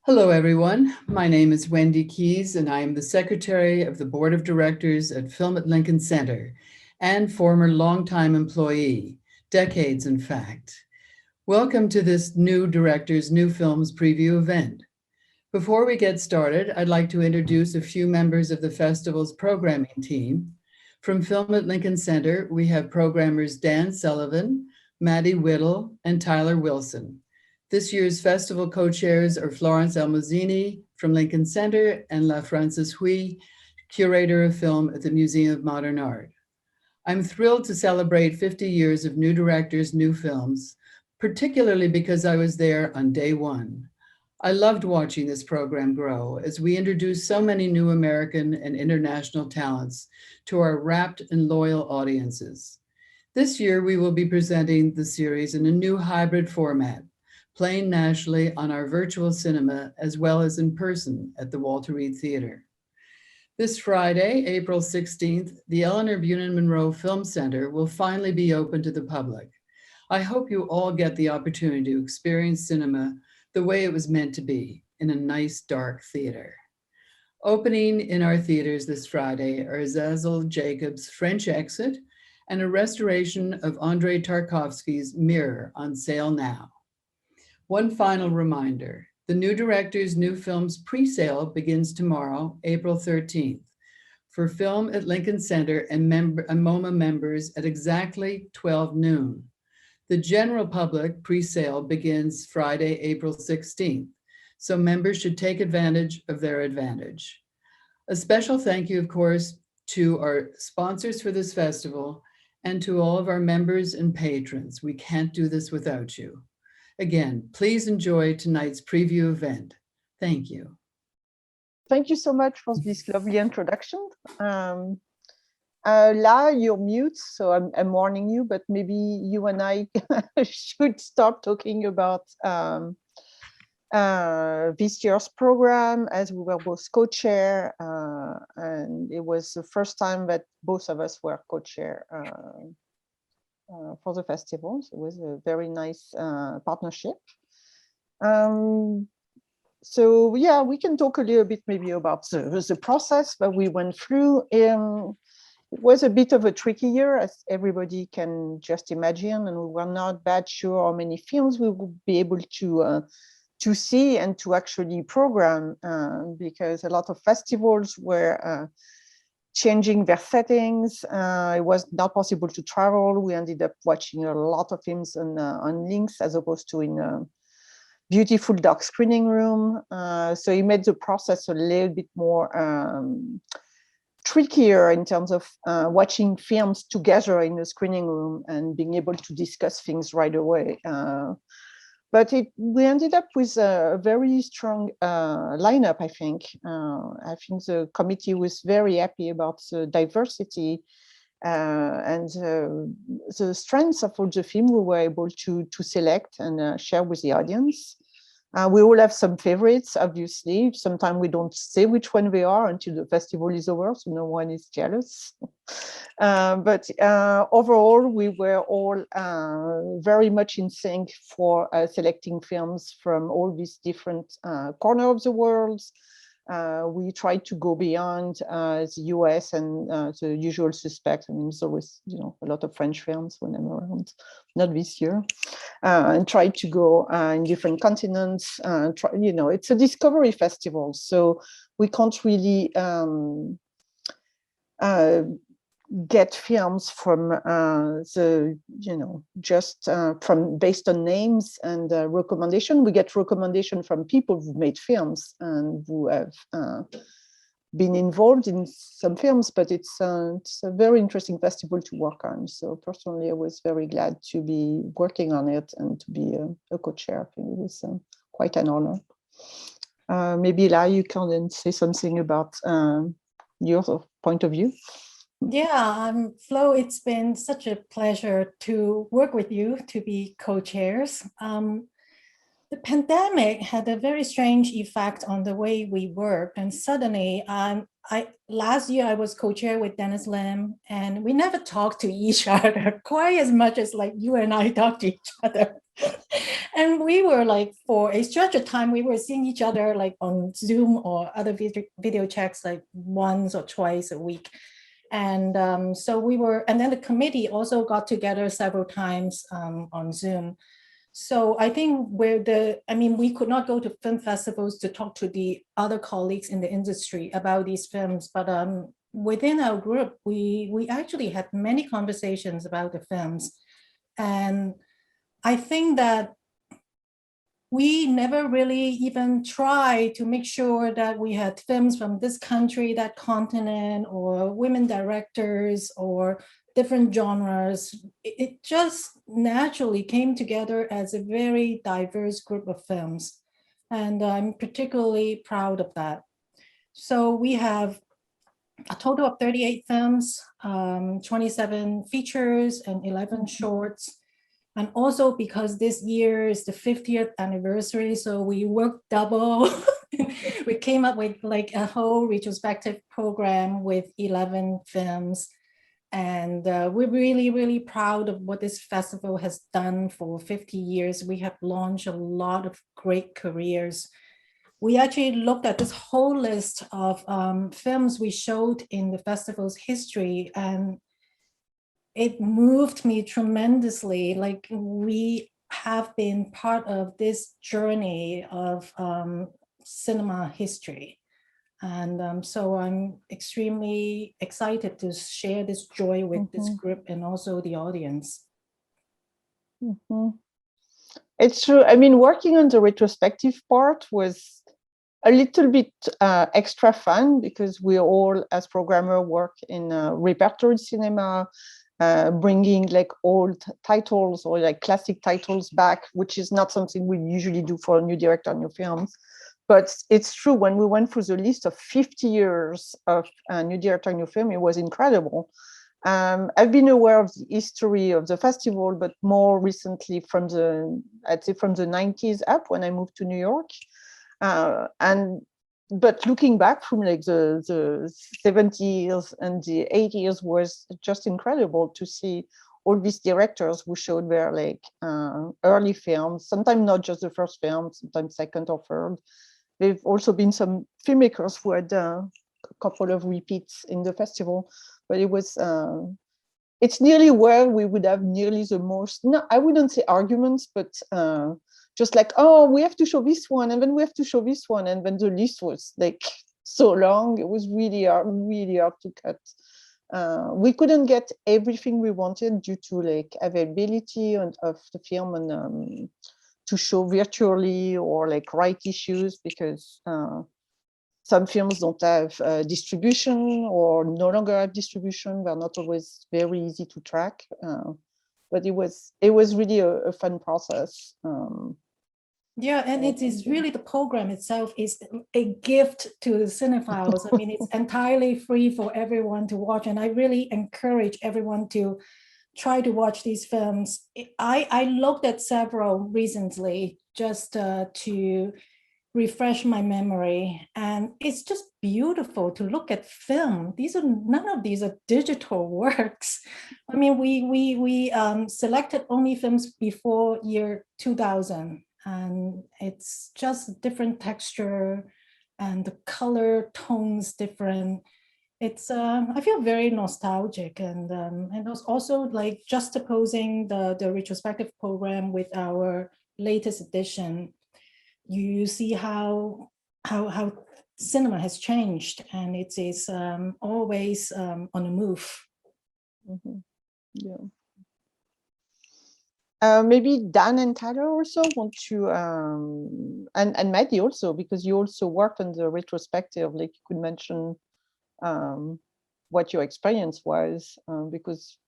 Hello, everyone. My name is Wendy Keys, and I am the Secretary of the Board of Directors at Film at Lincoln Center and former longtime employee, decades in fact. Welcome to this new Directors New Films preview event. Before we get started, I'd like to introduce a few members of the festival's programming team. From Film at Lincoln Center, we have programmers Dan Sullivan, Maddie Whittle, and Tyler Wilson. This year's festival co-chairs are Florence Almozini from Lincoln Center and Frances Hui, curator of film at the Museum of Modern Art. I'm thrilled to celebrate 50 years of New Directors, New Films, particularly because I was there on day one. I loved watching this program grow as we introduced so many new American and international talents to our rapt and loyal audiences. This year, we will be presenting the series in a new hybrid format, playing nationally on our virtual cinema as well as in person at the Walter Reed Theater. This Friday, April 16th, the Eleanor Bunin Monroe Film Center will finally be open to the public. I hope you all get the opportunity to experience cinema the way it was meant to be, in a nice dark theater. Opening in our theaters this Friday are Zazel Jacobs' French Exit and a restoration of Andrei Tarkovsky's Mirror on sale now. One final reminder, the New Directors, New Films pre-sale begins tomorrow, April 13th, for Film at Lincoln Center and MoMA members at exactly 12 noon. The general public pre-sale begins Friday, April 16th, so members should take advantage of their advantage. A special thank you, of course, to our sponsors for this festival and to all of our members and patrons. We can't do this without you. Again, please enjoy tonight's preview event. Thank you. Thank you so much for this lovely introduction. La, you're mute, so I'm warning you, but maybe you and I should start talking about this year's program, as we were both co-chair, and it was the first time that both of us were co-chair for the festival. So it was a very nice partnership. So yeah, we can talk a little bit maybe about the process that we went through. It was a bit of a tricky year, as everybody can just imagine, and we were not that sure how many films we would be able to see and to actually program, because a lot of festivals were changing their settings. It was not possible to travel. We ended up watching a lot of films on links as opposed to in a beautiful dark screening room. So it made the process a little bit more trickier in terms of watching films together in a screening room and being able to discuss things right away. But we ended up with a very strong lineup, I think. I think the committee was very happy about the diversity and the strengths of all the films we were able to select and share with the audience. We all have some favorites, obviously. Sometimes we don't say which one they are until the festival is over, so no one is jealous. But overall, we were all very much in sync for selecting films from all these different corners of the world. We tried to go beyond the US and the usual suspects. I mean, there's always, a lot of French films when I'm around, not this year, and tried to go in different continents. It's a discovery festival, so we can't really get films from just from based on names and recommendation. We get recommendation from people who made films and who have been involved in some films, but it's a very interesting festival to work on. So personally, I was very glad to be working on it and to be a co-chair. I think it was quite an honor. Maybe La, you can say something about your point of view. Yeah, Flo, it's been such a pleasure to work with you, to be co-chairs. The pandemic had a very strange effect on the way we worked, and suddenly last year I was co-chair with Dennis Lim, and we never talked to each other quite as much as like you and I talk to each other. And we were like, for a stretch of time, we were seeing each other like on Zoom or other video chats like once or twice a week. And so we were, and then the committee also got together several times on Zoom. So I think we could not go to film festivals to talk to the other colleagues in the industry about these films, but within our group, we actually had many conversations about the films. And I think that we never really even tried to make sure that we had films from this country, that continent, or women directors, or different genres. It just naturally came together as a very diverse group of films. And I'm particularly proud of that. So we have a total of 38 films, 27 features, and 11 shorts. And also because this year is the 50th anniversary, so we worked double. We came up with like a whole retrospective program with 11 films. And we're really, really proud of what this festival has done for 50 years. We have launched a lot of great careers. We actually looked at this whole list of films we showed in the festival's history, and it moved me tremendously. Like, we have been part of this journey of cinema history. And so I'm extremely excited to share this joy with this group and also the audience. It's true. I mean, working on the retrospective part was a little bit extra fun because we all, as programmers, work in repertory cinema, bringing like old titles or like classic titles back, which is not something we usually do for a new director, new films. But it's true, when we went through the list of 50 years of new director, new film, it was incredible. I've been aware of the history of the festival, but more recently from the 90s up when I moved to New York. But looking back from like the 70s and the 80s was just incredible to see all these directors who showed their like early films, sometimes not just the first film, sometimes second or third. There've also been some filmmakers who had a couple of repeats in the festival, but it was, it's nearly where we would have nearly the most, no, I wouldn't say arguments, but just like, oh, we have to show this one, and then we have to show this one. And then the list was like so long, it was really hard to cut. We couldn't get everything we wanted due to like availability of the film and to show virtually, or like right issues, because some films don't have distribution or no longer have distribution. They're not always very easy to track, but it was really a fun process. Yeah, and it is really, the program itself is a gift to the cinephiles. I mean, it's entirely free for everyone to watch, and I really encourage everyone to try to watch these films. I looked at several recently just to refresh my memory, and it's just beautiful to look at film. None of these are digital works. I mean, we selected only films before year 2000, and it's just different texture and the color tones different. It's I feel very nostalgic, and also like juxtaposing the retrospective program with our latest edition. You see how cinema has changed, and it is always on the move. Yeah. Maybe Dan and Tyler also want to, and Maddie also, because you also worked on the retrospective, like you could mention what your experience was, because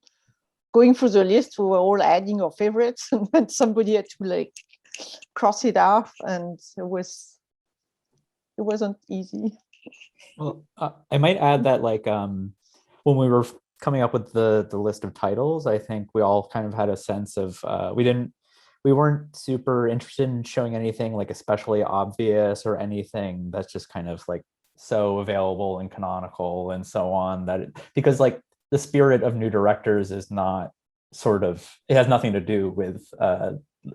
going through the list, we were all adding our favorites, and then somebody had to like cross it off, and it wasn't easy. Well, I might add that like when we were coming up with the list of titles, I think we all kind of had a sense of we weren't super interested in showing anything like especially obvious or anything that's just kind of like so available and canonical and so on, that because like the spirit of new directors is not it has nothing to do with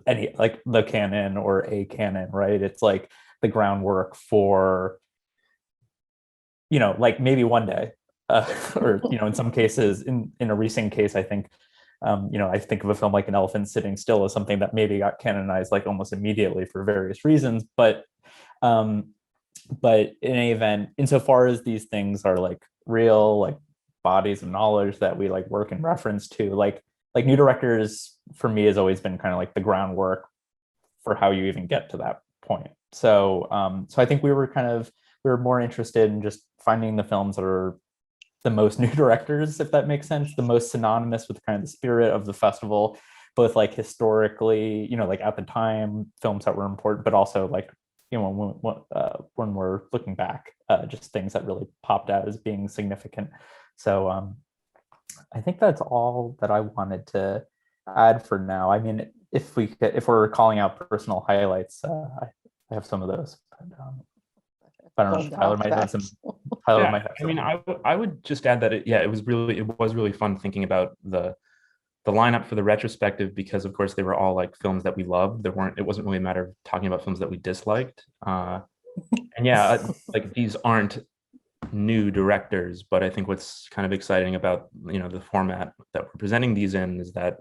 any like the canon or a canon, right? It's like the groundwork for, like maybe one day, or in some cases, in a recent case, I think, I think of a film like An Elephant Sitting Still as something that maybe got canonized like almost immediately for various reasons, but in any event, insofar as these things are like real, like bodies of knowledge that we like work in reference to, like new directors for me has always been kind of like the groundwork for how you even get to that point. So I think we were more interested in just finding the films that are the most new directors, if that makes sense, the most synonymous with kind of the spirit of the festival, both like historically, like at the time, films that were important, but also like, when we're looking back, just things that really popped out as being significant. So I think that's all that I wanted to add for now. I mean, if we're calling out personal highlights, I have some of those. But, I don't know if Tyler might have some. Tyler might have some. I mean, I would just add that it was really fun thinking about the lineup for the retrospective, because of course they were all like films that we loved. It wasn't really a matter of talking about films that we disliked. And like these aren't new directors, but I think what's kind of exciting about the format that we're presenting these in is that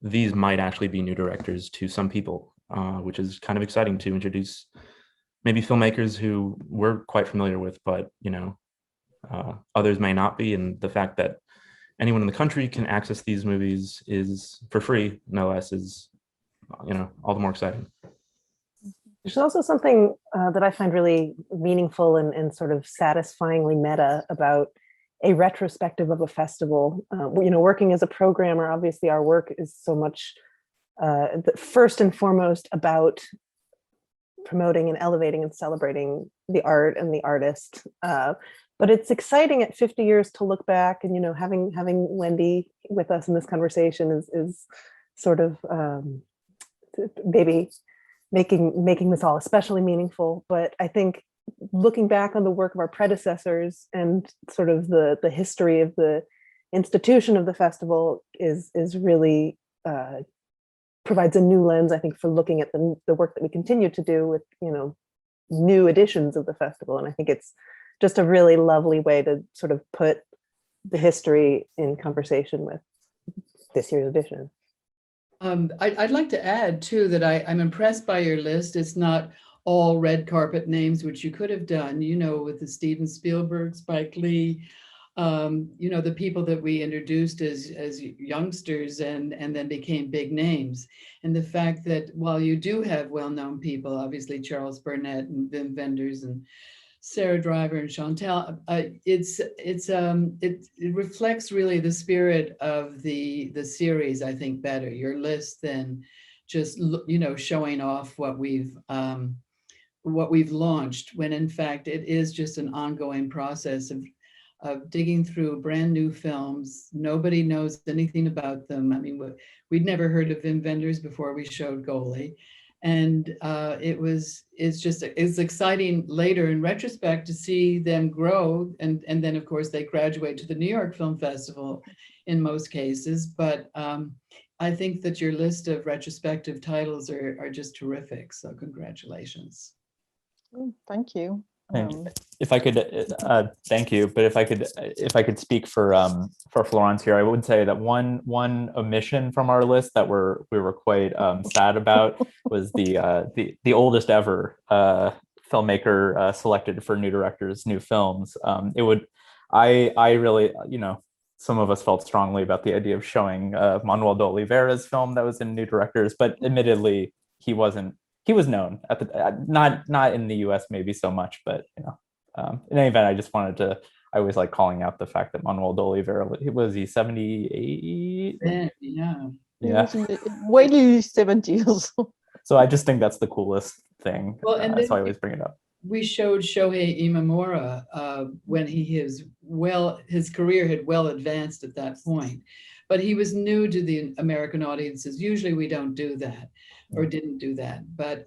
these might actually be new directors to some people, which is kind of exciting to introduce maybe filmmakers who we're quite familiar with, but others may not be. And the fact that anyone in the country can access these movies is for free, no less, is all the more exciting. There's also something that I find really meaningful and sort of satisfyingly meta about a retrospective of a festival. Working as a programmer, obviously our work is so much first and foremost about promoting and elevating and celebrating the art and the artist. But it's exciting at 50 years to look back, and having Wendy with us in this conversation is sort of maybe making this all especially meaningful. But I think looking back on the work of our predecessors and sort of the history of the institution of the festival is really provides a new lens, I think, for looking at the work that we continue to do with new editions of the festival. And I think it's just a really lovely way to sort of put the history in conversation with this year's edition. I'd like to add too that I'm impressed by your list. It's not all red carpet names, which you could have done, with the Steven Spielberg, Spike Lee, the people that we introduced as youngsters and then became big names. And the fact that while you do have well-known people, obviously Charles Burnett and Wim Wenders and Sarah Driver and Chantal, it reflects really the spirit of the series, I think, better, your list, than just showing off what we've launched, when in fact it is just an ongoing process of digging through brand new films. Nobody knows anything about them. I mean, we'd never heard of Wim Wenders before we showed Goalie. And it's exciting later in retrospect to see them grow. And then of course they graduate to the New York Film Festival in most cases. But I think that your list of retrospective titles are just terrific. So congratulations. Thank you. If I could, thank you. But if I could speak for Florence here, I would say that one omission from our list that we were quite sad about was the oldest ever filmmaker selected for new directors, new films. I really, some of us felt strongly about the idea of showing Manuel de Oliveira's film that was in new directors, but admittedly he was known at the not in the US maybe so much, but in any event, I just wanted to. I always like calling out the fact that Manuel de Oliveira was he 78? Yeah. Way 70s. So I just think that's the coolest thing. Well, and so I always bring it up. We showed Shohei Imamura when his career had well advanced at that point. but he was new to the American audiences. Usually we don't do that, or didn't do that. But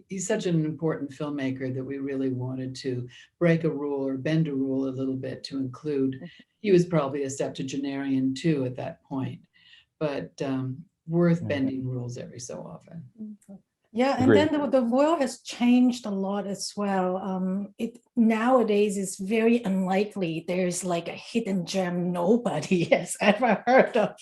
he's such an important filmmaker that we really wanted to break a rule or bend a rule a little bit to include. He was probably a septuagenarian too at that point, but worth bending rules every so often. Yeah, and Agreed. then the world has changed a lot as well. It nowadays is very unlikely there's like a hidden gem nobody has ever heard of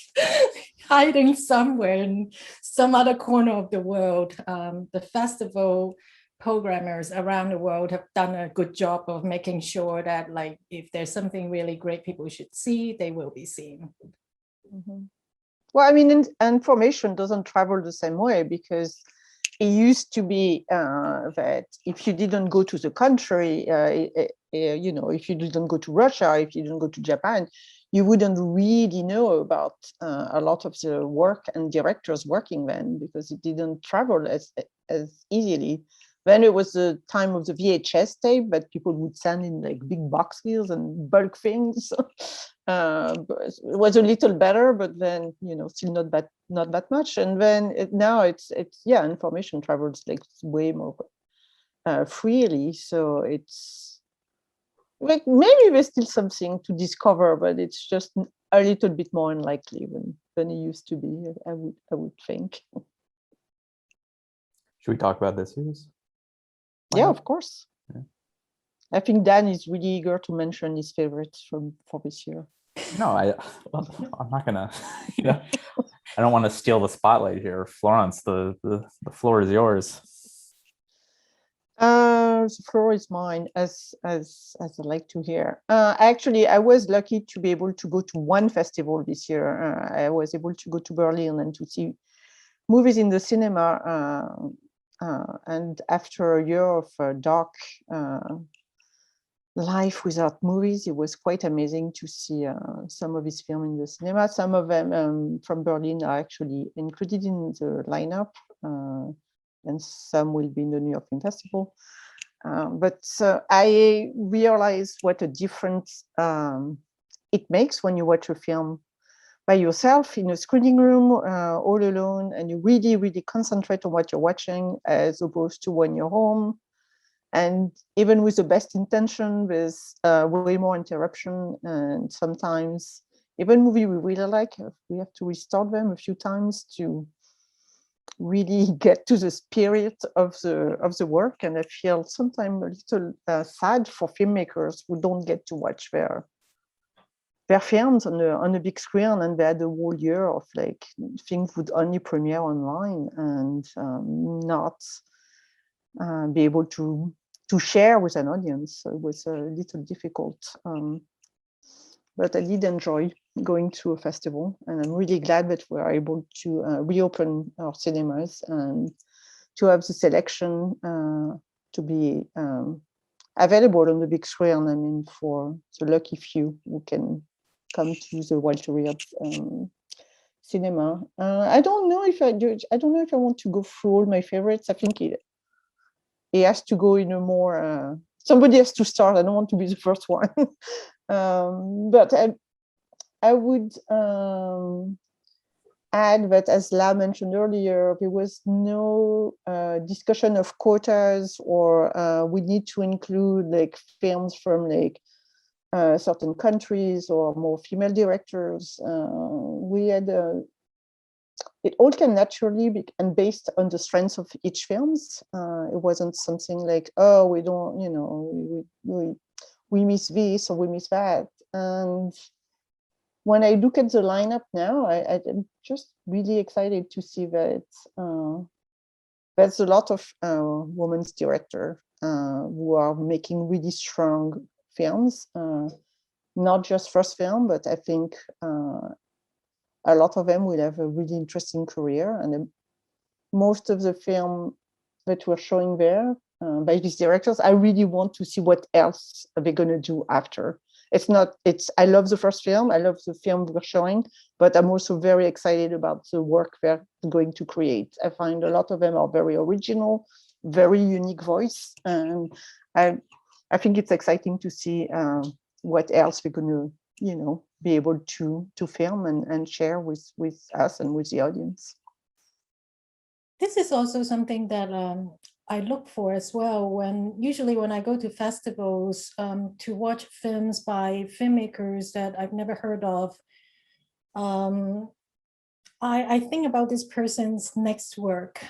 hiding somewhere in some other corner of the world. The festival programmers around the world have done a good job of making sure that, like, if there's something really great people should see, they will be seen. Well, I mean, information doesn't travel the same way, because it used to be that if you didn't go to the country, you know, if you didn't go to Russia, if you didn't go to Japan, you wouldn't really know about a lot of the work and directors working then, because it didn't travel as easily. Then it was the time of the VHS tape that people would send in like big boxes and bulk things. It was a little better, but then, you know, still not that much. And then now it's yeah, information travels like way more freely. So it's like maybe there's still something to discover, but it's just a little bit more unlikely than it used to be. I would think. Should we talk about this year's? Yeah, of course. Yeah. I think Dan is really eager to mention his favorites for this year. No, I'm not gonna. You know, I don't want to steal the spotlight here, Florence. The floor is yours. The floor is mine, as I like to hear. Actually, I was lucky to be able to go to one festival this year. I was able to go to Berlin and to see movies in the cinema. And after a year of dark life without movies, it was quite amazing to see some of his films in the cinema. Some of them from Berlin are actually included in the lineup, and some will be in the New York Film Festival. But I realized what a difference it makes when you watch a film by yourself in a screening room, all alone, and you really, really concentrate on what you're watching, as opposed to when you're home. And even with the best intention, there's way more interruption. And sometimes even movies we really like, we have to restart them a few times to really get to the spirit of the work. And I feel sometimes a little sad for filmmakers who don't get to watch their films on a big screen, and they had a whole year of like things would only premiere online and not be able to share with an audience. So it was a little difficult, but I did enjoy going to a festival, and I'm really glad that we are able to reopen our cinemas and to have the selection to be available on the big screen. I mean, for the lucky few who can come to the Walter Reed cinema. I don't know if I want to go through all my favorites. I think it has to go in a more. Somebody has to start. I don't want to be the first one. But I would add that, as La mentioned earlier, there was no discussion of quotas, or we need to include like films from like certain countries or more female directors. We had it all came naturally and based on the strengths of each films. It wasn't something like, oh, we don't, you know, we miss this or we miss that. And when I look at the lineup now, I'm just really excited to see that there's a lot of women's directors who are making really strong films, not just first film, but I think a lot of them will have a really interesting career. And most of the film that we're showing there by these directors, I really want to see what else are they going to do after. I love the first film, I love the film we're showing, but I'm also very excited about the work they're going to create. I find a lot of them are very original, very unique voice, and I think it's exciting to see what else we're going to, you know, be able to film and share with us and with the audience. This is also something that I look for as well. Usually when I go to festivals to watch films by filmmakers that I've never heard of, I think about this person's next work.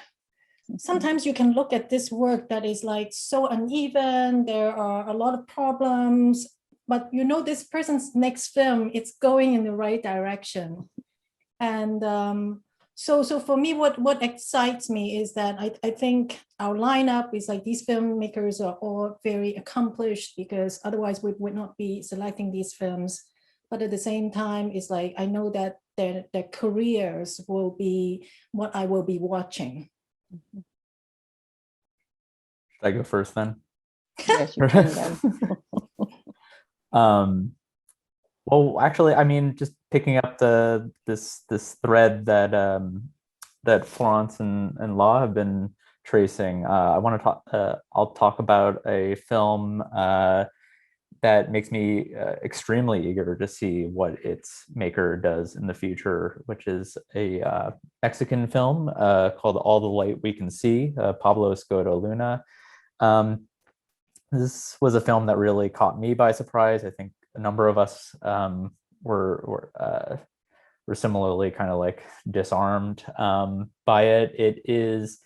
Sometimes you can look at this work that is like so uneven, there are a lot of problems, but you know this person's next film, it's going in the right direction. And so for me, what excites me is that I think our lineup is like these filmmakers are all very accomplished, because otherwise we would not be selecting these films. But at the same time, it's like I know that their careers will be what I will be watching. Should I go first then? Yes, you can then. Well, actually, I mean, just picking up this thread that Florence and Law have been tracing, I want to talk. I'll talk about a film that makes me extremely eager to see what its maker does in the future, which is a Mexican film called All the Light We Can See, Pablo Escoto Luna. This was a film that really caught me by surprise. I think a number of us were similarly kind of like disarmed by it. It is,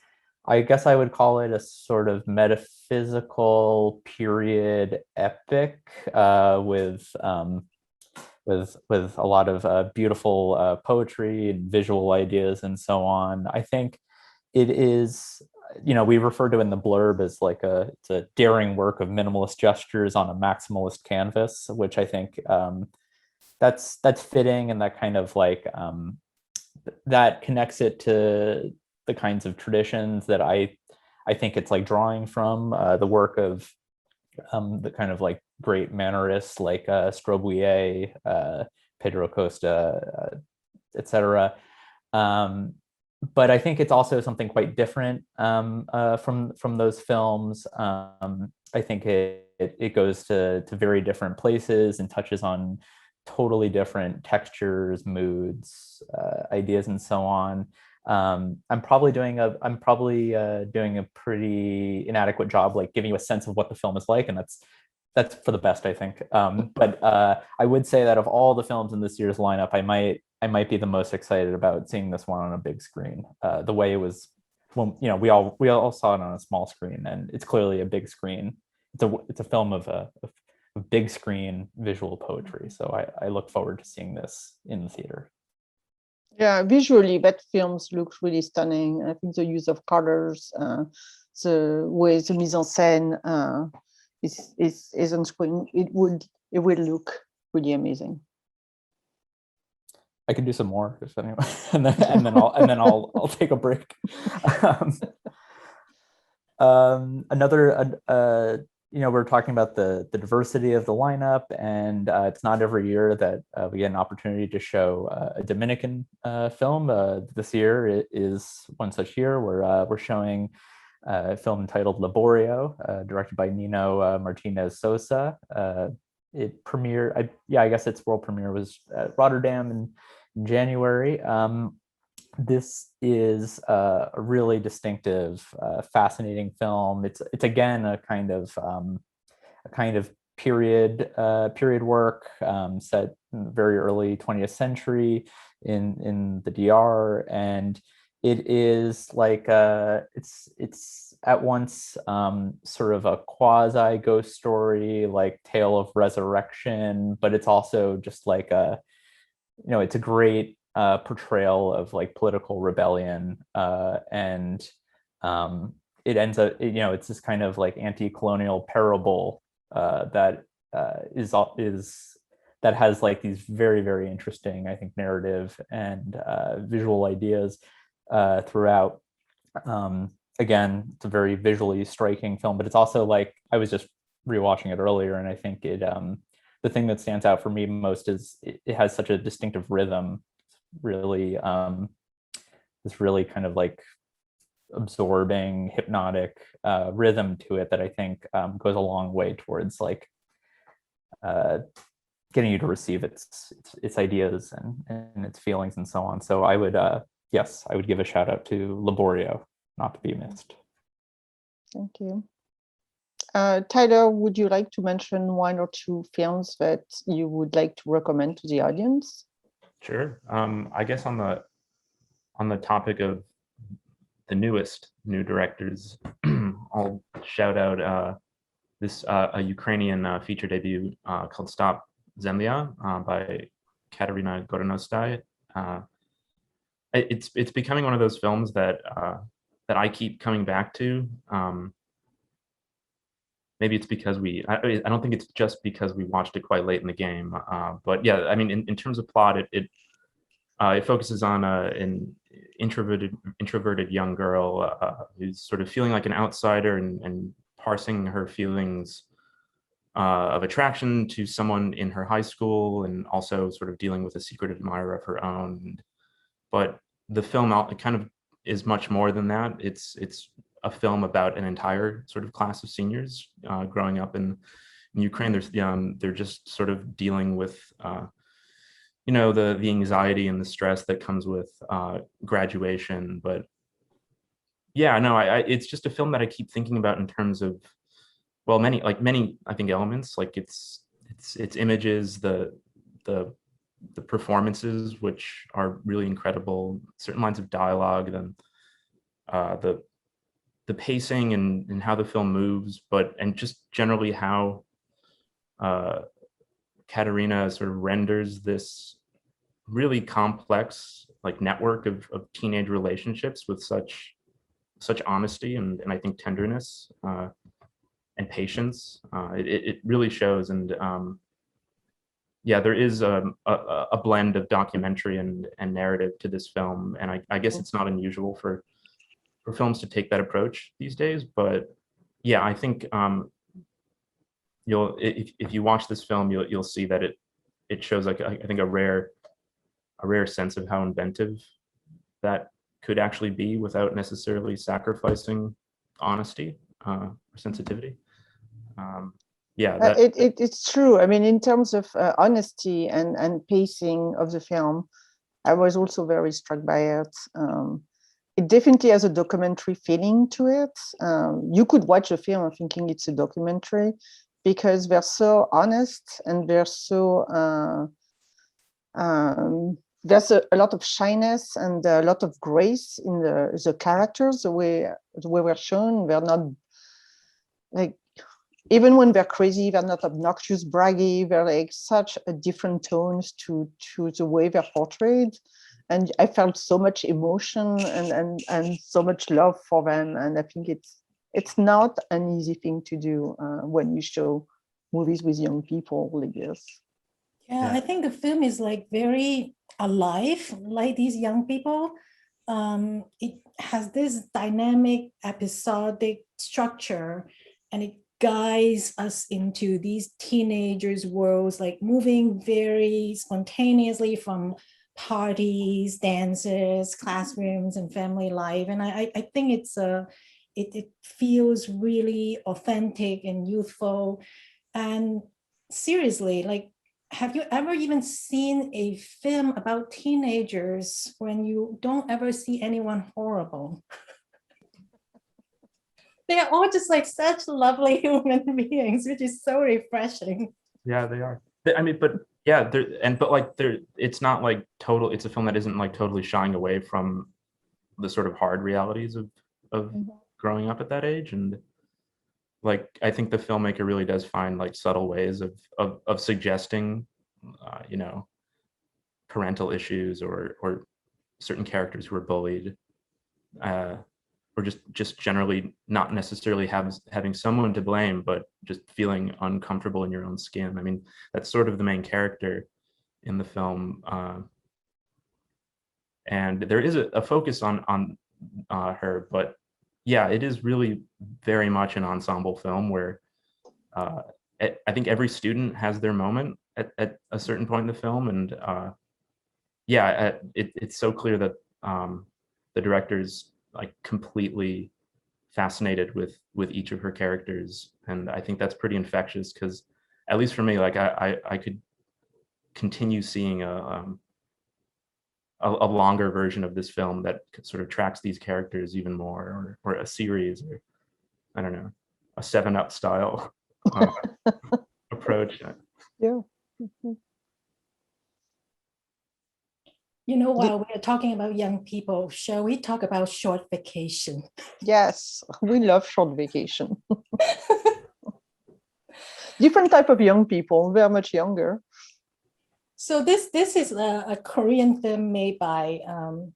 I guess I would call it a sort of metaphysical period epic with a lot of beautiful poetry and visual ideas and so on. I think it is, we refer to in the blurb as like it's a daring work of minimalist gestures on a maximalist canvas, which I think that's fitting, and that kind of like that connects it to the kinds of traditions that I think it's like drawing from the work of the kind of like great mannerists like Strobuye, Pedro Costa, etc. But I think it's also something quite different from those films. I think it goes to very different places and touches on totally different textures, moods, ideas, and so on. I'm probably doing a pretty inadequate job, like giving you a sense of what the film is like, and that's for the best, I think. But I would say that of all the films in this year's lineup, I might be the most excited about seeing this one on a big screen. The way it was, well, we all saw it on a small screen, and it's clearly a big screen. It's a film of big screen visual poetry. So I look forward to seeing this in the theater. Yeah, visually that film looks really stunning. I think the use of colors, the way the mise en scène is on screen, it will look really amazing. I can do some more if anyone, and then I'll take a break. We're talking about the diversity of the lineup, and it's not every year that we get an opportunity to show a Dominican film. This year is one such year where we're showing a film entitled Laborio, directed by Nino Martinez Sosa. It premiered, I guess its world premiere was at Rotterdam in January. This is a really distinctive, fascinating film. It's again a kind of period work set in the very early 20th century in the DR, and it is like it's at once sort of a quasi ghost story, like tale of resurrection, but it's also just like it's a great portrayal of like political rebellion, and it ends up, it's this kind of like anti-colonial parable that has like these very, very interesting, I think, narrative and visual ideas throughout. Again, it's a very visually striking film, but it's also like, I was just rewatching it earlier, and I think the thing that stands out for me most is it has such a distinctive rhythm. Really, this really kind of like absorbing, hypnotic rhythm to it that I think goes a long way towards like getting you to receive its ideas and its feelings and so on. So I would, yes, I would give a shout out to Laborio, not to be missed. Thank you. Tyler, would you like to mention one or two films that you would like to recommend to the audience? Sure. I guess on the topic of the new directors, I'll shout out this a Ukrainian feature debut called Stop Zemlya by Katerina Goranostai. It's becoming one of those films that I keep coming back to. Maybe it's because I don't think it's just because we watched it quite late in the game. But yeah, I mean, in terms of plot, it focuses on an introverted young girl who's sort of feeling like an outsider and parsing her feelings of attraction to someone in her high school, and also sort of dealing with a secret admirer of her own. But the film kind of is much more than that. It's a film about an entire sort of class of seniors growing up in Ukraine. They're just sort of dealing with the anxiety and the stress that comes with graduation. But yeah, no, it's just a film that I keep thinking about in terms of, well, many I think elements, like its images, the performances, which are really incredible, certain lines of dialogue, then the pacing and how the film moves, and just generally how Katerina sort of renders this really complex like network of teenage relationships with such honesty and I think tenderness and patience. It really shows. And yeah, there is a blend of documentary and narrative to this film, and I guess it's not unusual for films to take that approach these days. But yeah, I think if you watch this film, you'll see that it shows like I think a rare sense of how inventive that could actually be without necessarily sacrificing honesty or sensitivity. Yeah, it's true. I mean, in terms of honesty and pacing of the film, I was also very struck by it. It definitely has a documentary feeling to it. You could watch a film thinking it's a documentary because they're so honest and they're so there's a lot of shyness and a lot of grace in the characters, the way we're shown. They're not like, even when they're crazy, they're not obnoxious, braggy. They're like such a different tones to the way they're portrayed. And I felt so much emotion and so much love for them. And I think it's not an easy thing to do when you show movies with young people like this. Yeah, I think the film is like very alive, like these young people. It has this dynamic, episodic structure, and it guides us into these teenagers' worlds, like moving very spontaneously from parties, dances, classrooms, and family life. And I think it feels really authentic and youthful. And seriously, like, have you ever even seen a film about teenagers when you don't ever see anyone horrible? They're all just like such lovely human beings, which is so refreshing. Yeah, they are. I mean, but yeah, it's not like total. It's a film that isn't like totally shying away from the sort of hard realities of growing up at that age. And like, I think the filmmaker really does find like subtle ways of suggesting, parental issues or certain characters who are bullied, or just generally not necessarily having someone to blame, but just feeling uncomfortable in your own skin. I mean, that's sort of the main character in the film. And there is a focus on her, but yeah, it is really very much an ensemble film where I think every student has their moment at a certain point in the film. And yeah, it's so clear that the director's like completely fascinated with each of her characters. And I think that's pretty infectious, because at least for me, like I could continue seeing a longer version of this film that sort of tracks these characters even more, or a series, or I don't know, a 7-Up style approach. Yeah. You know, while we're talking about young people, shall we talk about Short Vacation? Yes, we love Short Vacation. Different type of young people, very much younger. So this is a Korean film made by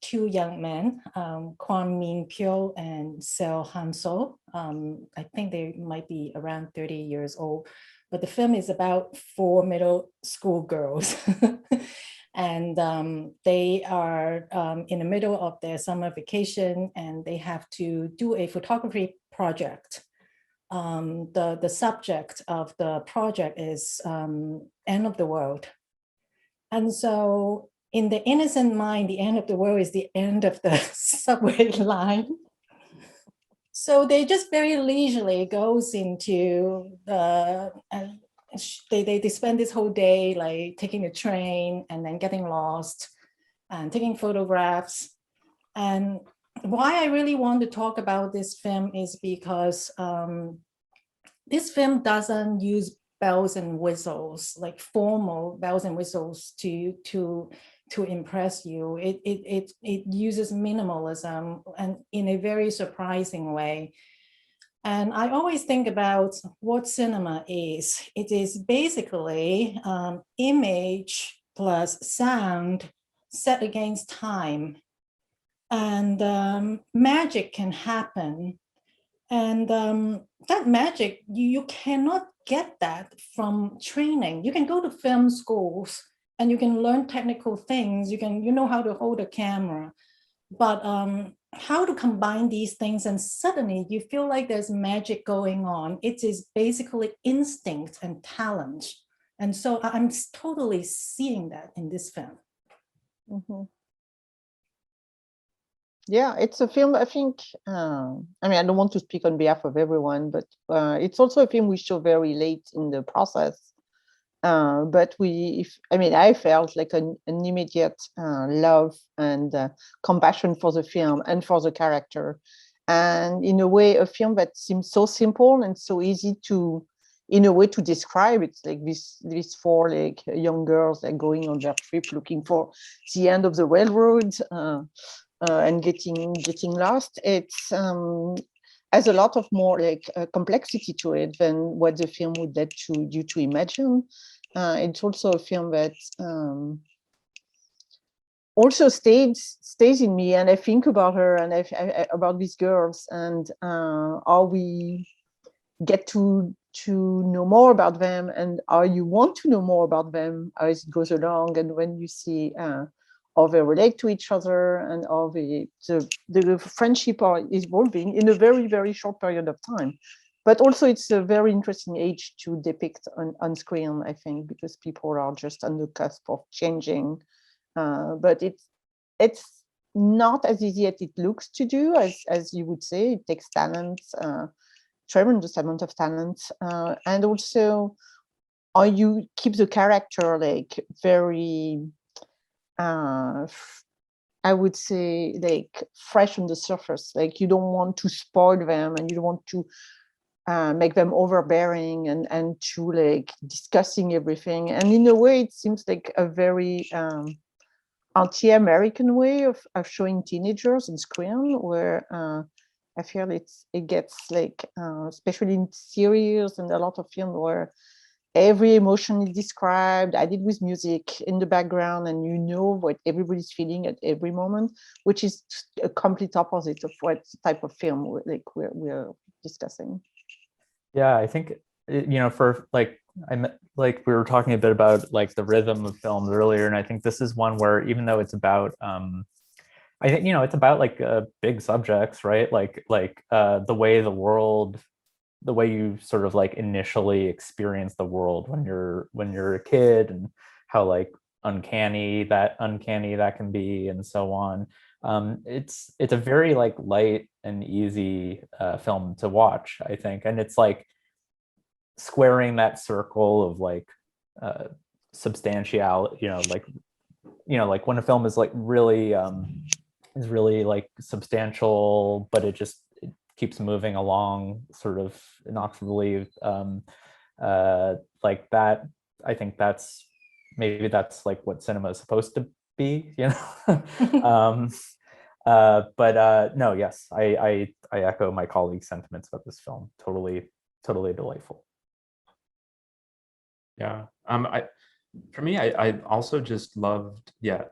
two young men, Kwon Min Pyo and Seo Han So. I think they might be around 30 years old, but the film is about 4 middle school girls. And they are in the middle of their summer vacation, and they have to do a photography project. The subject of the project is end of the world. And so in the innocent mind, the end of the world is the end of the subway line. So they just very leisurely goes into they spend this whole day like taking the train and then getting lost and taking photographs. And why I really want to talk about this film is because this film doesn't use bells and whistles, like formal bells and whistles to impress you. It uses minimalism, and in a very surprising way. And I always think about what cinema is. It is basically image plus sound set against time. And magic can happen. And that magic, you cannot get that from training. You can go to film schools and you can learn technical things. You know how to hold a camera, but how to combine these things, and suddenly you feel like there's magic going on. It is basically instinct and talent. And so I'm totally seeing that in this film. Mm-hmm. Yeah, it's a film, I think, I mean, I don't want to speak on behalf of everyone, but it's also a film we show very late in the process. But I felt like an immediate love and compassion for the film and for the character. And in a way, a film that seems so simple and so easy to, in a way, to describe. It's like these 4 like young girls like going on their trip looking for the end of the railroad. And getting lost. It's has a lot of more like complexity to it than what the film would let you to imagine. It's also a film that also stays in me, and I think about her and about these girls, and how we get to know more about them, and how you want to know more about them as it goes along, and when you see how they relate to each other, and how the friendship are evolving in a very, very short period of time. But also it's a very interesting age to depict on screen, I think, because people are just on the cusp of changing. But it's not as easy as it looks to do, as you would say. It takes talent, tremendous amount of talent, and also how you keep the character like very I would say like fresh on the surface. Like you don't want to spoil them, and you don't want to make them overbearing and to like discussing everything. And in a way, it seems like a very anti-American way of showing teenagers on screen, where I feel it gets like, especially in series and a lot of film where every emotion is described, added with music in the background, and you know what everybody's feeling at every moment, which is a complete opposite of what type of film we're discussing. Yeah, I think, for like, like we were talking a bit about like the rhythm of films earlier, and I think this is one where, even though it's about I think, it's about like big subjects, right? Like the way you sort of like initially experience the world when you're a kid, and how like uncanny that can be, and so on. It's a very like light and easy film to watch, I think, and it's like squaring that circle of like substantiality, like when a film is like really like substantial, but it keeps moving along sort of inexorably, like that. I think that's like what cinema is supposed to be, but no, yes, I echo my colleagues' sentiments about this film. Totally delightful. Yeah. For me, I also just loved,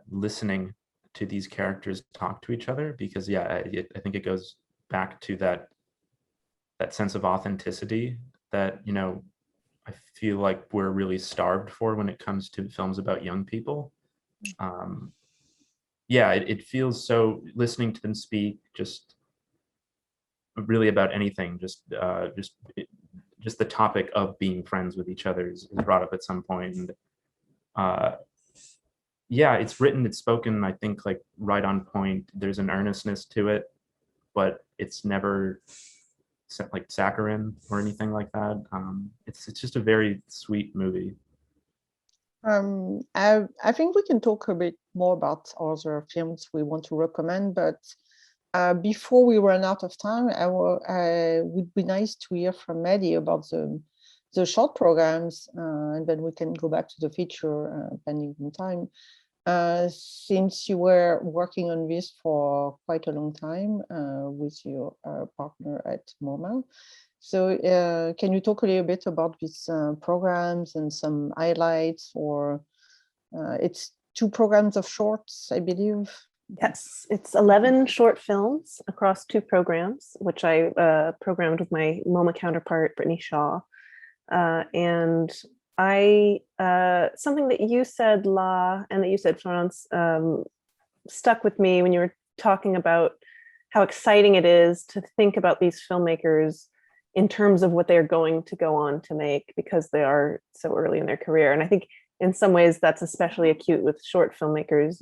listening to these characters talk to each other, because I think it goes back to that sense of authenticity that, I feel like we're really starved for when it comes to films about young people. It feels so, listening to them speak, just really about anything, just the topic of being friends with each other is brought up at some point. And it's written, it's spoken, I think, like right on point. There's an earnestness to it, but it's never like saccharine or anything like that. It's just a very sweet movie. I think we can talk a bit more about other films we want to recommend, but before we run out of time, I would be nice to hear from Maddie about the short programs, and then we can go back to the feature pending on time. Since you were working on this for quite a long time with your partner at MoMA. So can you talk a little bit about these programs and some highlights? Or it's 2 programs of shorts, I believe. Yes, it's 11 short films across 2 programs, which I programmed with my MoMA counterpart, Brittany Shaw. And I something that you said, La, and that you said, Florence, stuck with me when you were talking about how exciting it is to think about these filmmakers in terms of what they're going to go on to make, because they are so early in their career. And I think in some ways that's especially acute with short filmmakers,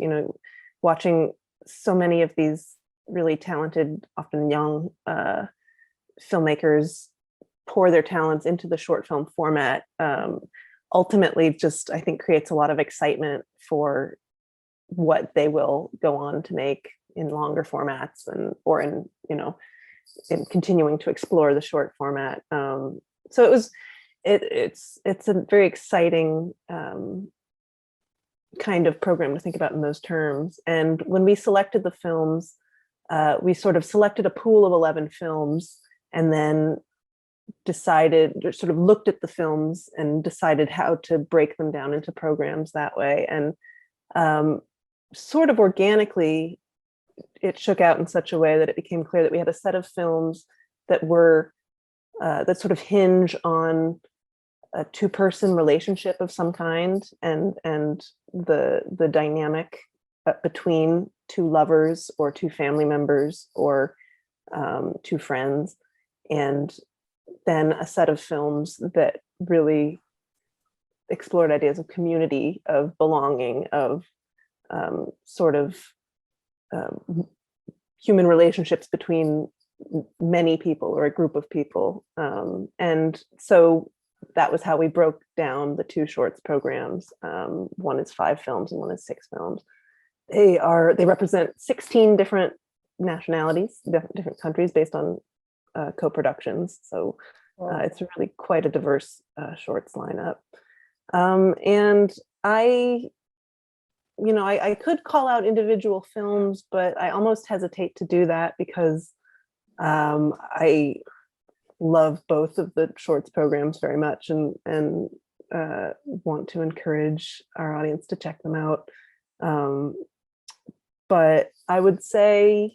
watching so many of these really talented, often young filmmakers pour their talents into the short film format, ultimately just, I think, creates a lot of excitement for what they will go on to make in longer formats or in continuing to explore the short format. So it's a very exciting kind of program to think about in those terms. And when we selected the films, we sort of selected a pool of 11 films and then sort of looked at the films and decided how to break them down into programs that way. And sort of organically, it shook out in such a way that it became clear that we had a set of films that were that sort of hinge on a 2-person relationship of some kind, and the dynamic between 2 lovers or 2 family members or 2 friends, and then a set of films that really explored ideas of community, of belonging, of sort of human relationships between many people or a group of people. And so that was how we broke down the 2 shorts programs. One is 5 films and one is 6 films. They represent 16 different nationalities, different countries based on co-productions. So it's really quite a diverse shorts lineup. And I could call out individual films, but I almost hesitate to do that because I love both of the shorts programs very much and want to encourage our audience to check them out. But I would say,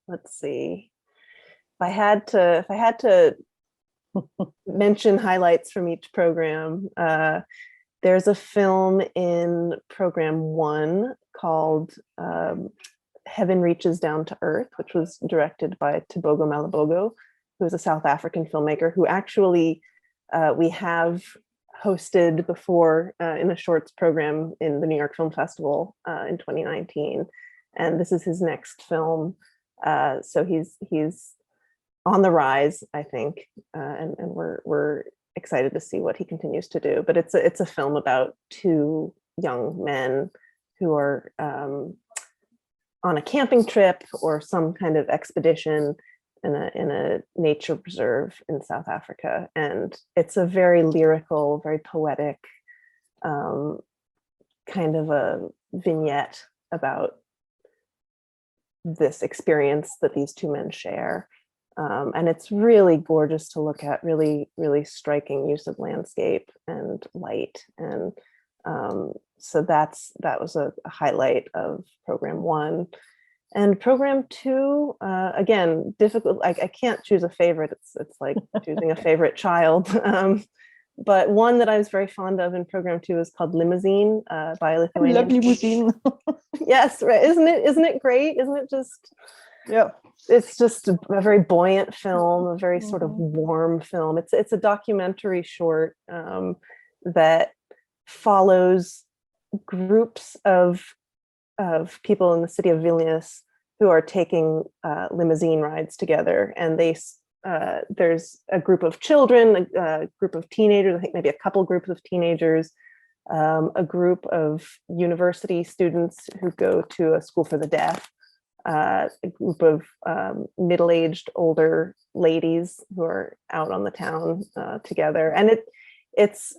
let's see, if I had to mention highlights from each program, there's a film in program 1 called Heaven Reaches Down to Earth, which was directed by Tebogo Malabogo, who is a South African filmmaker who actually we have hosted before in a shorts program in the New York Film Festival in 2019. And this is his next film. So he's on the rise, I think, and we're excited to see what he continues to do. But it's a film about two young men who are on a camping trip or some kind of expedition in a nature preserve in South Africa, and it's a very lyrical, very poetic kind of a vignette about this experience that these two men share. And it's really gorgeous to look at, really, really striking use of landscape and light. And so that was a highlight of program 1. And program 2, again, difficult. I can't choose a favorite. It's like choosing a favorite child. But one that I was very fond of in program 2 is called Limousine by a Lithuanian. I love Limousine. Yes, right. Isn't it great? Isn't it just? Yeah. It's just a very buoyant film, a very sort of warm film. It's a documentary short that follows groups of people in the city of Vilnius who are taking limousine rides together, and there's a group of children, a group of teenagers, I think maybe a couple groups of teenagers, a group of university students who go to a school for the deaf, a group of middle-aged older ladies who are out on the town together. And it's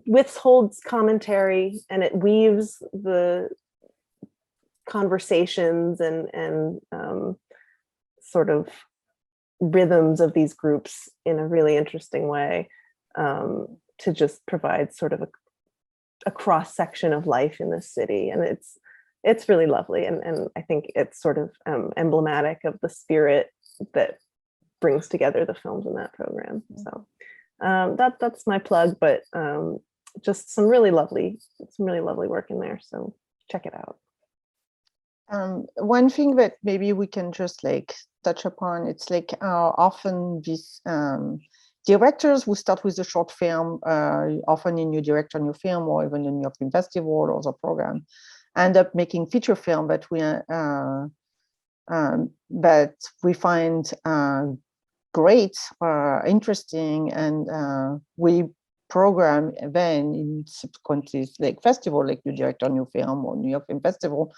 withholds commentary, and it weaves the conversations and sort of rhythms of these groups in a really interesting way, to just provide sort of a cross section of life in this city. And it's really lovely, and I think it's sort of emblematic of the spirit that brings together the films in that program. So that's my plug, but just some really lovely work in there. So check it out. One thing that maybe we can just like touch upon, it's like often these directors who start with a short film, often a new director, new film, or even a New York Film Festival or the program, end up making feature film that we find great, interesting, and we program then in subsequent like festival, like New Director, New Film, or New York Film Festival.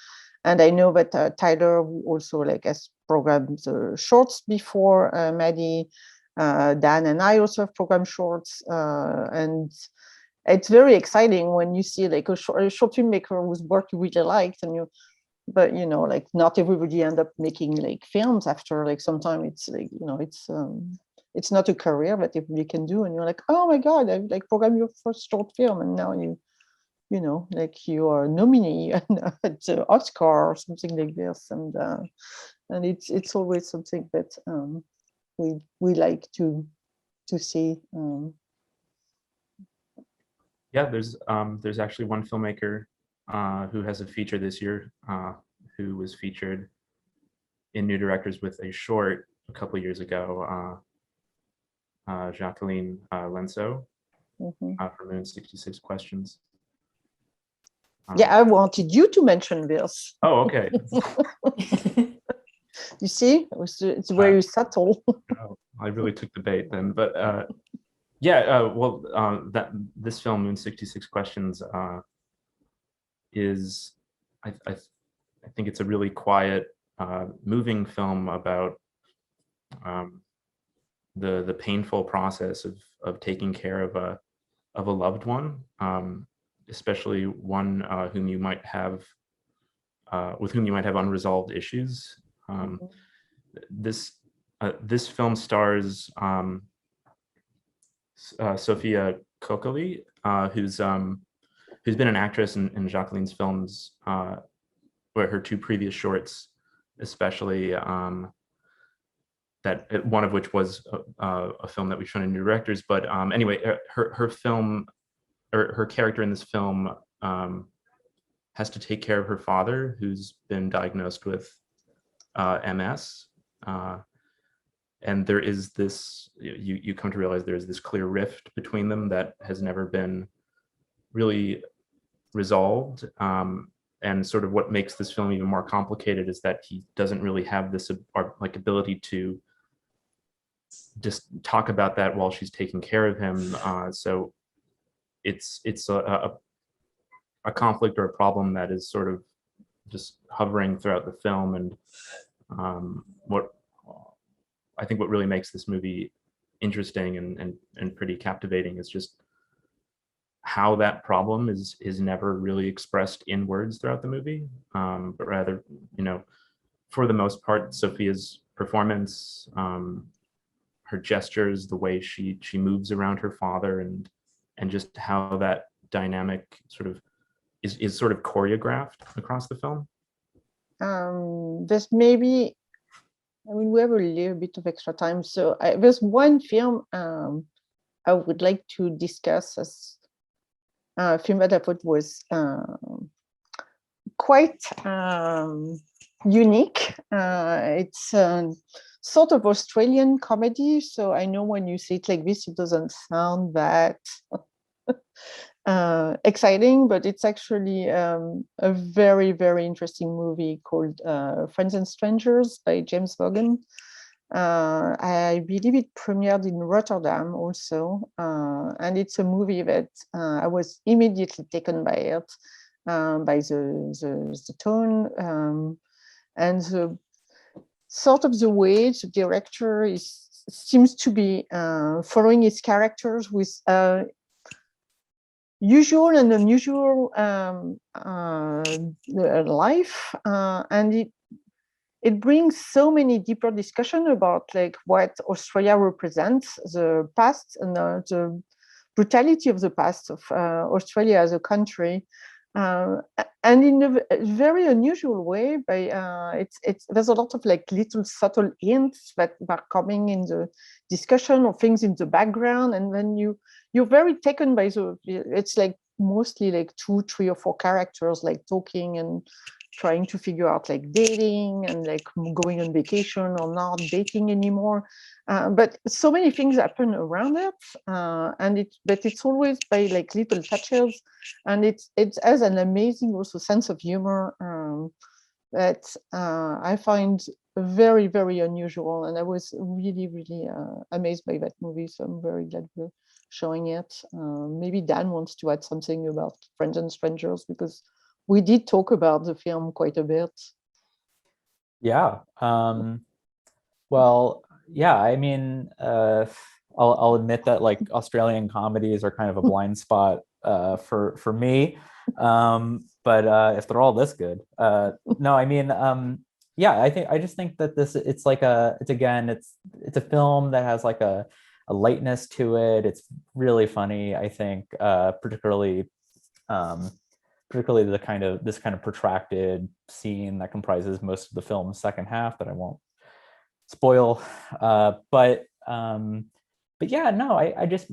And I know that Tyler also like has programmed shorts before, Maddie, Dan and I also have programmed shorts, and it's very exciting when you see like a short filmmaker whose work you really liked, but like not everybody end up making like films after. Like sometimes it's like it's not a career that everybody can do, and you're like, oh my god, I've like programmed your first short film, and now like you are nominee at the Oscar or something like this, and it's always something that we like to see. Yeah, there's actually one filmmaker who has a feature this year, who was featured in New Directors with a short a couple of years ago, Jacqueline Lenseo, for Moon 66 Questions. Yeah, I wanted you to mention this. Oh, okay. You see, it's very subtle. Oh, I really took the bait then, but yeah, well, that this film, Moon 66 Questions, is I think it's a really quiet, moving film about the painful process of taking care of a loved one, especially one whom you might have with whom you might have unresolved issues. This film stars Sophia Kokoli, who's been an actress in Jacqueline's films, where her two previous shorts, especially, that one of which was a film that we've shown in New Directors. But anyway, her film, or her character in this film, has to take care of her father, who's been diagnosed with MS. And there is this, you come to realize there's this clear rift between them that has never been really resolved. And sort of what makes this film even more complicated is that he doesn't really have this like ability to just talk about that while she's taking care of him. So it's a conflict or a problem that is sort of just hovering throughout the film. And what I think what really makes this movie interesting and pretty captivating is just how that problem is never really expressed in words throughout the movie, but rather, for the most part, Sophia's performance, her gestures, the way she moves around her father, and just how that dynamic sort of is sort of choreographed across the film. There's maybe, we have a little bit of extra time, so there's one film I would like to discuss as a film that I thought was quite unique. It's sort of Australian comedy, so I know when you say it like this, it doesn't sound that exciting, but it's actually a very, very interesting movie called Friends and Strangers by James Vaughan. I believe it premiered in Rotterdam also, and it's a movie that I was immediately taken by it, by the tone, and the sort of the way the director seems to be following his characters with usual and unusual life, and it brings so many deeper discussion about like what Australia represents, the past and the brutality of the past of Australia as a country, and in a very unusual way. By there's a lot of like little subtle hints that are coming in the discussion or things in the background, and then you're very taken by it's like mostly like 2, 3, or 4 characters like talking and trying to figure out like dating and like going on vacation or not dating anymore. But so many things happen around it, but it's always by like little touches, and it has an amazing also sense of humor that I find very, very unusual, and I was really, really amazed by that movie. So I'm very glad we're showing it. Maybe Dan wants to add something about Friends and Strangers, because we did talk about the film quite a bit. Yeah. Well, yeah, I mean, I'll admit that like Australian comedies are kind of a blind spot for me. But if they're all this good, no, I mean, yeah, I just think that it's a film that has like a lightness to it. It's really funny, I think, particularly this kind of protracted scene that comprises most of the film's second half that I won't spoil. But yeah, no, I just,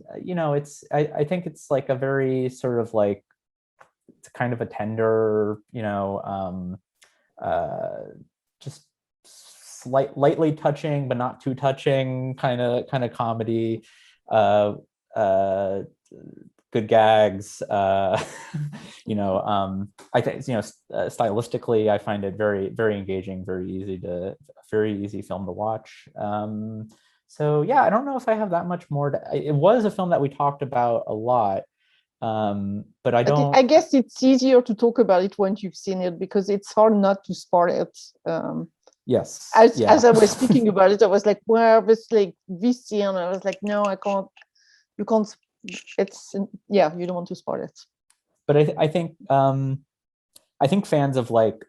I think it's like a very sort of like, it's kind of a tender, just lightly touching but not too touching kind of comedy. Good gags. I think stylistically, I find it very, very engaging, very easy film to watch. So yeah, I don't know if I have that much more it was a film that we talked about a lot, but I guess it's easier to talk about it once you've seen it, because it's hard not to spoil it. Yes. As I was speaking about it, I was like, well, it's like this scene, and I was like, no, I can't. You can't. You don't want to spoil it. But I think fans of like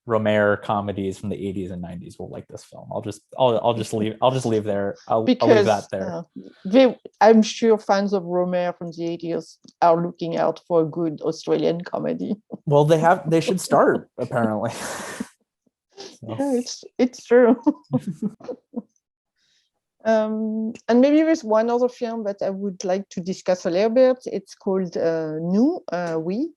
Romare comedies from the 80s and 90s will like this film. I'll just leave there. I'll leave that there. I'm sure fans of Romare from the 80s are looking out for a good Australian comedy. Well, they should start apparently. So. Yeah, it's true. And maybe there's one other film that I would like to discuss a little bit. It's called Nous, Oui.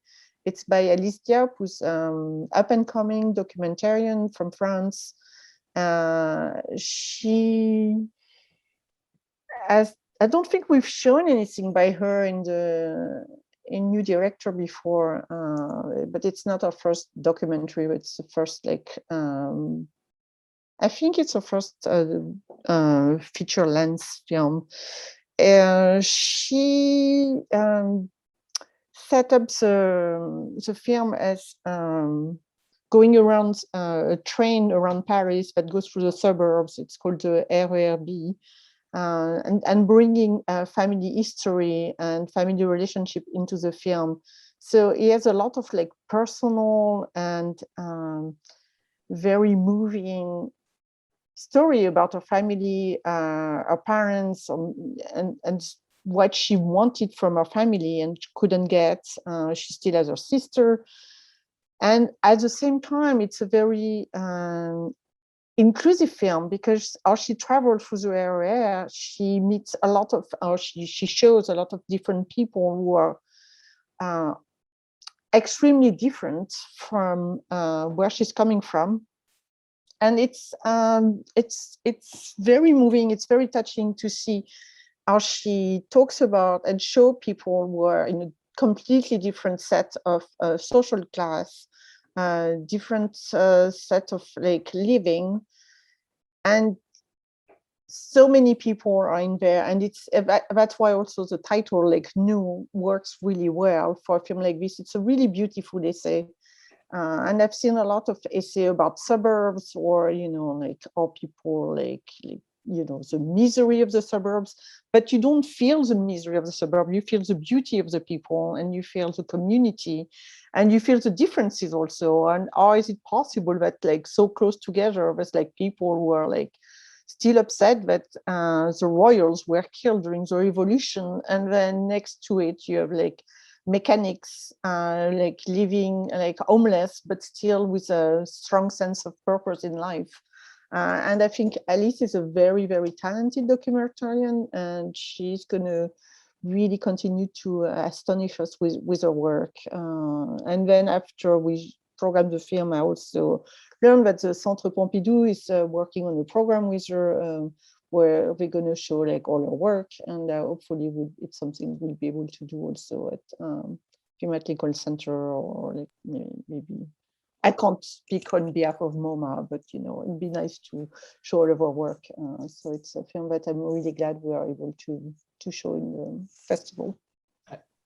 It's by Alice Diop, who's up-and-coming documentarian from France. She has, I don't think we've shown anything by her in New Director before, but it's not our first documentary. It's the first I think it's her first feature length film. She set up the film as going around a train around Paris that goes through the suburbs. It's called the RERB, and bringing family history and family relationship into the film. So it has a lot of like personal and very moving story about her family, her parents, and what she wanted from her family and couldn't get. She still has her sister. And at the same time, it's a very inclusive film, because as she travels through the area, she meets a lot of, or she shows a lot of different people who are extremely different from where she's coming from. And it's very moving. It's very touching to see how she talks about and show people who are in a completely different set of social class, different set of like living, and so many people are in there. And it's that's why also the title, like New, works really well for a film like this. It's a really beautiful essay. And I've seen a lot of essay about suburbs, or, you know, like how people like, you know, the misery of the suburbs, but you don't feel the misery of the suburb. You feel the beauty of the people, and you feel the community, and you feel the differences also. And how is it possible that like so close together, there's like people who are like still upset that the royals were killed during the revolution, and then next to it you have like mechanics like living like homeless, but still with a strong sense of purpose in life. And I think Alice is a very, very talented documentarian, and she's going to really continue to astonish us with her work. And then after we programmed the film, I also learned that the Centre Pompidou is working on a program with her, where we're going to show like all her work, and hopefully it's something we'll be able to do also at Film at Lincoln Center, or like maybe. I can't speak on behalf of MoMA, but you know, it'd be nice to show all of our work. So it's a film that I'm really glad we are able to show in the festival.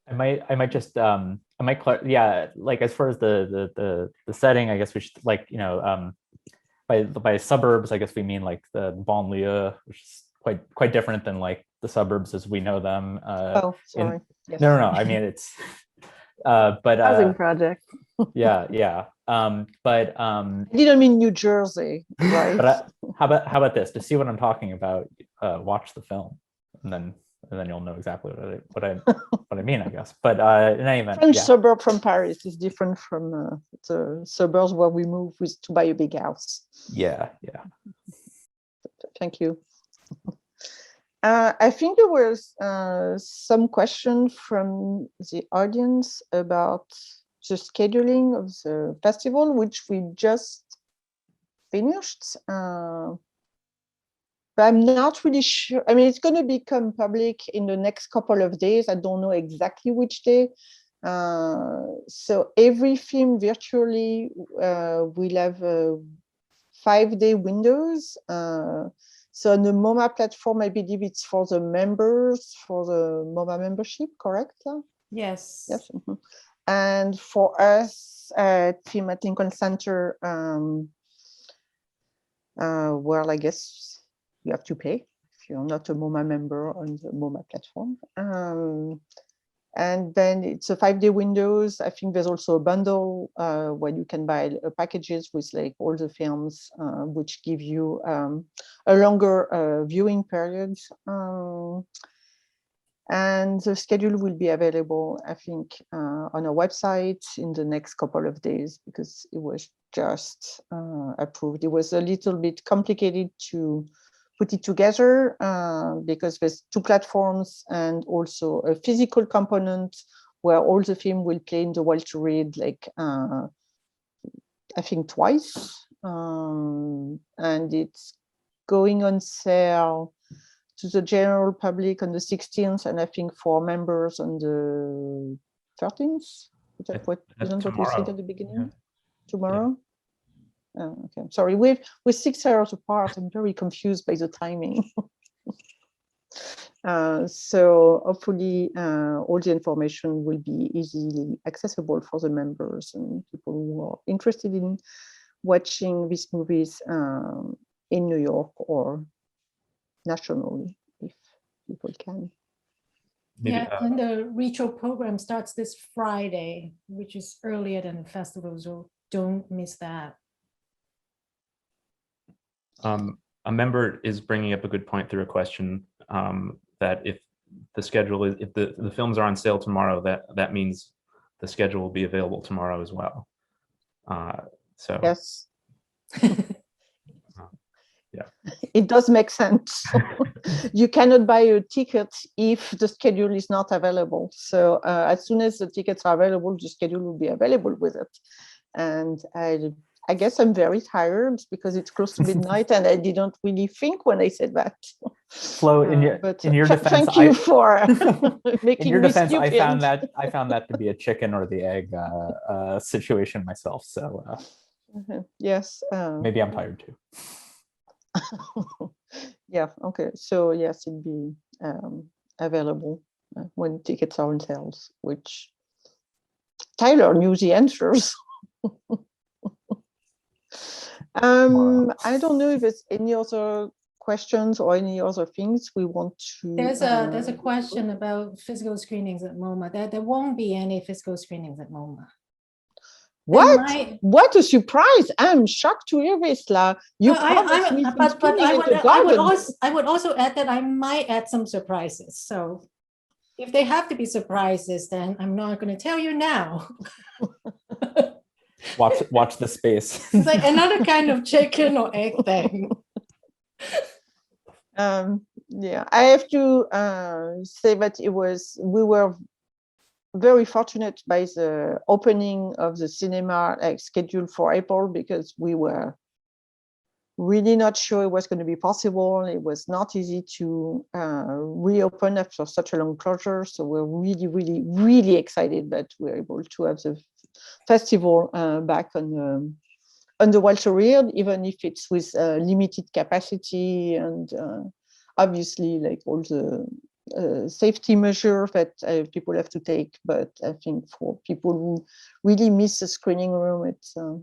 I might just yeah, like as far as the setting, I guess we should, like, you know, by suburbs, I guess we mean like the banlieue, which is quite different than like the suburbs as we know them. Oh, sorry. Yes. No, I mean, it's but housing project. yeah. But I didn't mean New Jersey, right? But how about this? To see what I'm talking about, watch the film, and then you'll know exactly what I mean, I guess. But in any event, French suburb from Paris is different from the suburbs where we move to buy a big house. Yeah. Thank you. I think there was some question from the audience about the scheduling of the festival, which we just finished. But I'm not really sure. I mean, it's going to become public in the next couple of days. I don't know exactly which day. So every film virtually will have 5-day windows. So on the MoMA platform, I believe it's for the members, for the MoMA membership, correct? Yes. Yes. Mm-hmm. And for us at Film at Lincoln Center, well, I guess you have to pay if you're not a MoMA member on the MoMA platform. And then it's a 5-day windows. I think there's also a bundle where you can buy packages with like all the films, which give you a longer viewing period. And the schedule will be available, I think, on our website in the next couple of days, because it was just approved. It was a little bit complicated to put it together because there's 2 platforms and also a physical component where all the film will play in the Well to Read, like I think twice, and it's going on sale to the general public on the 16th, and I think for members on the 13th. Isn't what you said at the beginning? Yeah. Tomorrow? Okay, I'm sorry. We're 6 hours apart. I'm very confused by the timing. So hopefully all the information will be easily accessible for the members and people who are interested in watching these movies in New York or nationally, if people can. Maybe, Yeah, and the retro program starts this Friday, which is earlier than the festival, so don't miss that. A member is bringing up a good point through a question that if the schedule is, if the films are on sale tomorrow, that means the schedule will be available tomorrow as well. So yes, yeah, it does make sense. You cannot buy a ticket if the schedule is not available. So as soon as the tickets are available, the schedule will be available with it. And I guess I'm very tired because it's close to midnight, and I didn't really think when I said that. Flo, in your defense, thank you for making in your me defense, I stupid. found that to be a chicken or the egg situation myself. So Yes, maybe I'm tired too. yeah. Okay. So yes, it'll be available when tickets are on sales. Which Tyler knew the answers. I don't know if there's any other questions or any other things we want to. There's a question about physical screenings at MoMA. There won't be any physical screenings at MoMA. What? What a surprise! I'm shocked to hear this, La. You promised me some screening in the garden. I would also add that I might add some surprises. So if they have to be surprises, then I'm not going to tell you now. Watch the space. It's like another kind of chicken or egg thing. Yeah, I have to say that we were very fortunate by the opening of the cinema scheduled for April, because we were really not sure it was going to be possible. It was not easy to reopen after such a long closure. So we're really, really, really excited that we're able to have the festival back on the Walter Reed, even if it's with limited capacity and obviously like all the safety measures that people have to take. But I think for people who really miss the screening room,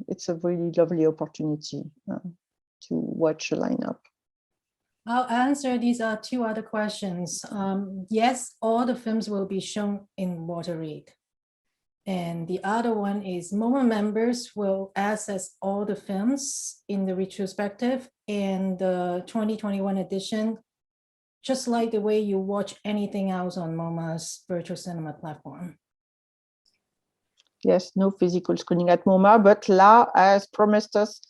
it's a really lovely opportunity to watch a lineup. I'll answer these 2 other questions. Yes, all the films will be shown in Walter Reed. And the other one is MoMA members will access all the films in the retrospective and the 2021 edition, just like the way you watch anything else on MoMA's virtual cinema platform. Yes, no physical screening at MoMA, but La has promised us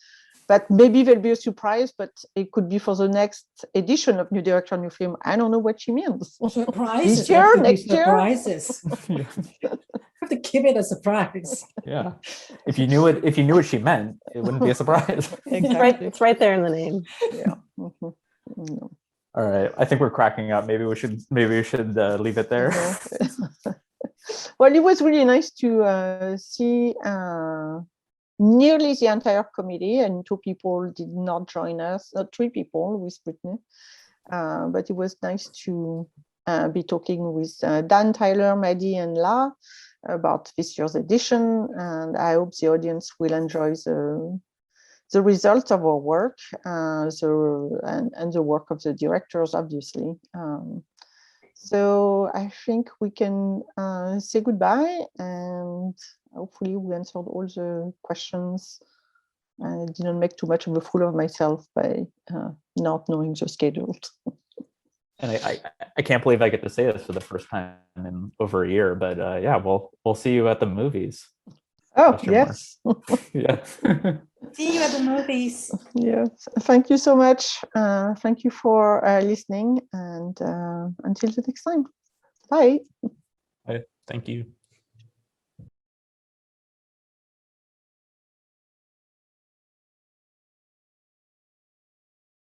that maybe there'll be a surprise, but it could be for the next edition of New Director, New Film. I don't know what she means. Surprises. This year, next year? Surprises. Have to give it a surprise. Yeah. If you knew what she meant, it wouldn't be a surprise. Exactly. It's right there in the name. Yeah. Mm-hmm. All right. I think we're cracking up. Maybe we should leave it there. Well, it was really nice to see nearly the entire committee, and 2 people did not join us, 3 people with Brittany. But it was nice to be talking with Dan, Tyler, Maddie, and La about this year's edition. And I hope the audience will enjoy the results of our work, and the work of the directors, obviously. So I think we can say goodbye, and hopefully we answered all the questions. I didn't make too much of a fool of myself by not knowing the schedule. And I can't believe I get to say this for the first time in over a year, but yeah, we'll see you at the movies. Oh, yes. Yeah. See you at the movies. Yes. Thank you so much. Thank you for listening, and until the next time. Bye. Bye. Thank you.